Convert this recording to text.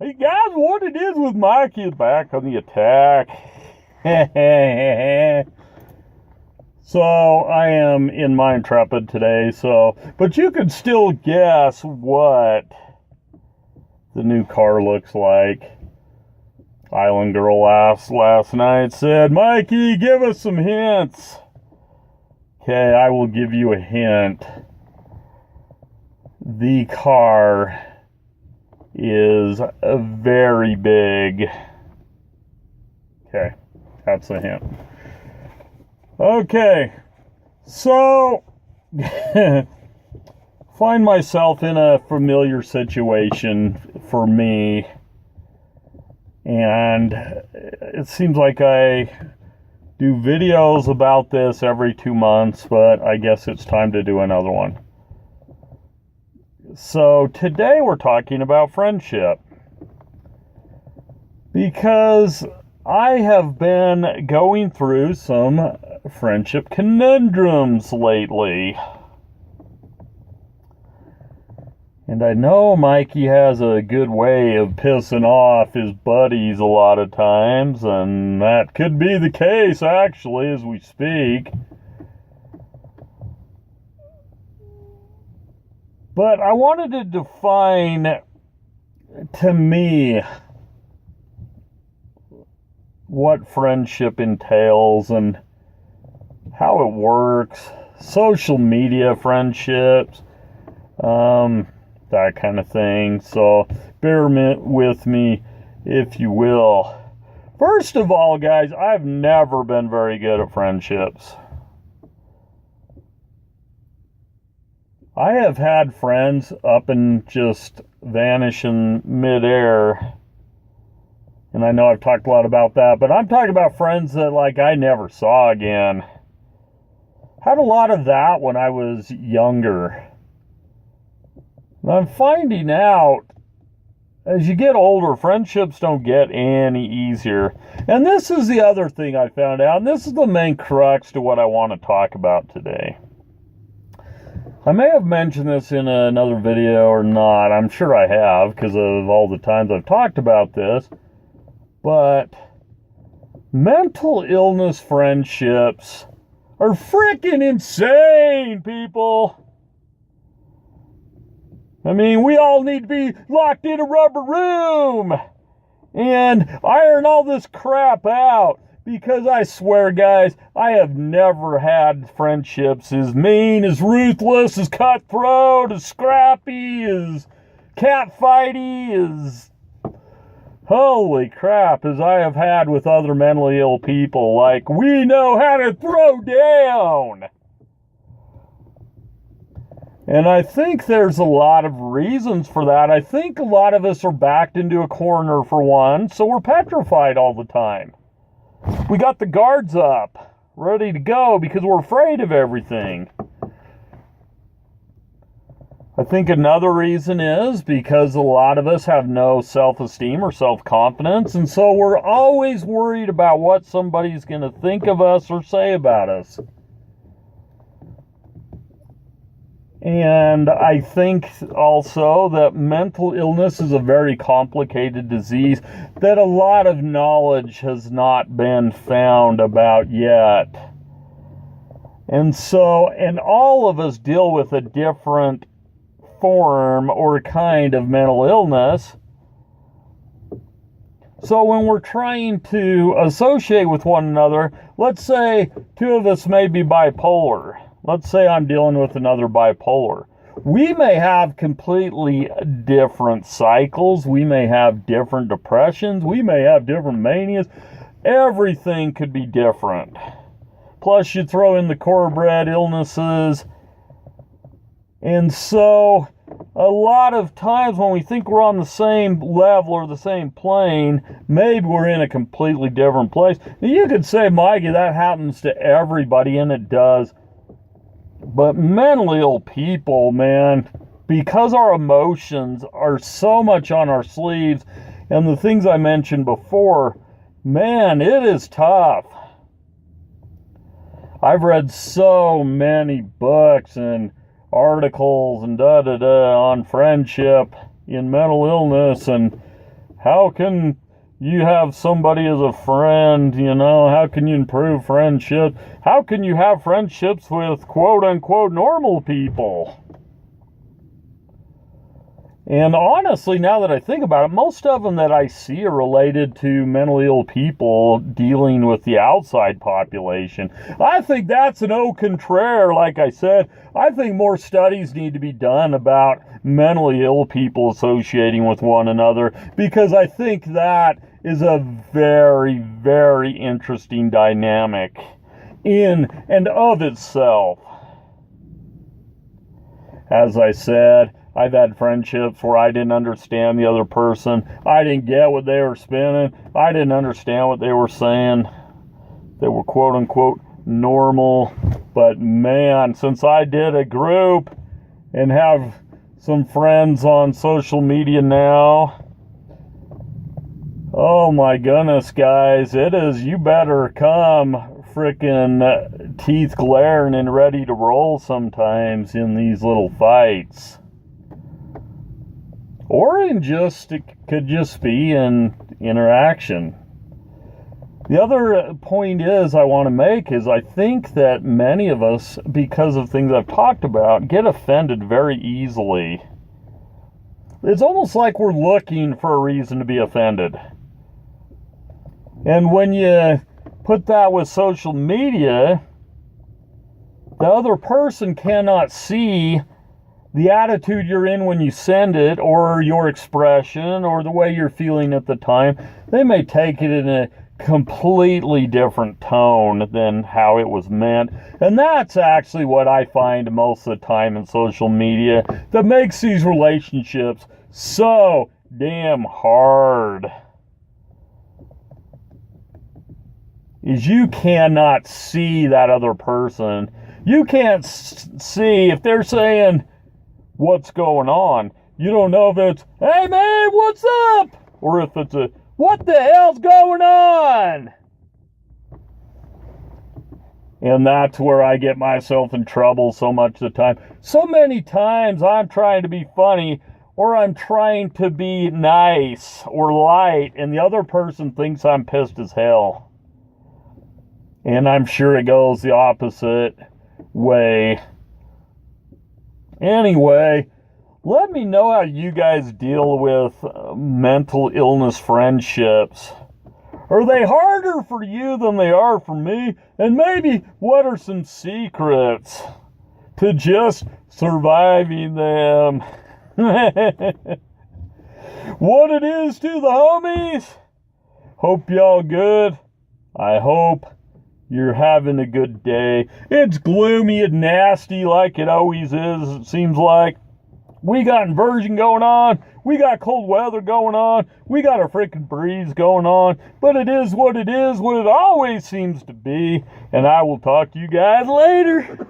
Hey guys, what it is with Mike is back on the attack. So I am in my Intrepid today, but you could still guess what the new car looks like. Island Girl last night said, Mikey, give us some hints. Okay, I will give you a hint. The car is very big. Okay, that's a hint. Okay, so find myself in a familiar situation for me, and it seems like I do videos about this every 2 months, but I guess it's time to do another one. So today we're talking about friendship, because I have been going through some friendship conundrums lately. And I know Mikey has a good way of pissing off his buddies a lot of times, and that could be the case actually as we speak. But I wanted to define, to me, what friendship entails and how it works. Social media friendships, that kind of thing. So bear with me, if you will. First of all, guys, I've never been very good at friendships. I have had friends up and just vanish in midair. And I know I've talked a lot about that, but I'm talking about friends that, I never saw again. Had a lot of that when I was younger. And I'm finding out, as you get older, friendships don't get any easier. And this is the other thing I found out, and this is the main crux to what I want to talk about today. I may have mentioned this in another video or not. I'm sure I have, because of all the times I've talked about this. But mental illness friendships are freaking insane, people. I mean, we all need to be locked in a rubber room and iron all this crap out. Because I swear, guys, I have never had friendships as mean, as ruthless, as cutthroat, as scrappy, as catfighty, as holy crap, as I have had with other mentally ill people. We know how to throw down. And I think there's a lot of reasons for that. I think a lot of us are backed into a corner, for one, so we're petrified all the time. We got the guards up, ready to go, because we're afraid of everything. I think another reason is because a lot of us have no self-esteem or self-confidence, and so we're always worried about what somebody's going to think of us or say about us. And I think also that mental illness is a very complicated disease that a lot of knowledge has not been found about yet. And all of us deal with a different form or kind of mental illness. So when we're trying to associate with one another, let's say two of us may be bipolar. Let's say I'm dealing with another bipolar. We may have completely different cycles. We may have different depressions. We may have different manias. Everything could be different. Plus, you throw in the core-bred illnesses. And so, a lot of times when we think we're on the same level or the same plane, maybe we're in a completely different place. Now, you could say, Mikey, that happens to everybody, and it does. But mentally ill people, man, because our emotions are so much on our sleeves, and the things I mentioned before, man, it is tough. I've read so many books and articles and on friendship in mental illness, and How can you have somebody as a friend, you know? How can you improve friendship? How can you have friendships with quote-unquote normal people? And honestly, now that I think about it, most of them that I see are related to mentally ill people dealing with the outside population. I think that's an au contraire, like I said. I think more studies need to be done about mentally ill people associating with one another, because I think that is a very, very interesting dynamic in and of itself. As I said, I've had friendships where I didn't understand the other person. I didn't get what they were spinning. I didn't understand what they were saying. They were quote unquote normal. But man, since I did a group and have some friends on social media now, oh my goodness, guys, it is, you better come frickin' teeth glaring and ready to roll sometimes in these little fights. Or it could just be an interaction. The other point I want to make is I think that many of us, because of things I've talked about, get offended very easily. It's almost like we're looking for a reason to be offended. And when you put that with social media, the other person cannot see the attitude you're in when you send it, or your expression, or the way you're feeling at the time. They may take it in a completely different tone than how it was meant. And that's actually what I find most of the time in social media that makes these relationships so damn hard. Is you cannot see that other person. You can't see if they're saying, what's going on? You don't know if it's, hey man, what's up? Or if it's a, what the hell's going on? And that's where I get myself in trouble so much of the time. So many times I'm trying to be funny, or I'm trying to be nice or light, and the other person thinks I'm pissed as hell. And I'm sure it goes the opposite way. Anyway, let me know how you guys deal with mental illness friendships. Are they harder for you than they are for me? And maybe what are some secrets to just surviving them? What it is to the homies? Hope y'all good. I hope you're having a good day. It's gloomy and nasty like it always is, it seems like. We got inversion going on. We got cold weather going on. We got a freaking breeze going on. But it is, what it always seems to be. And I will talk to you guys later.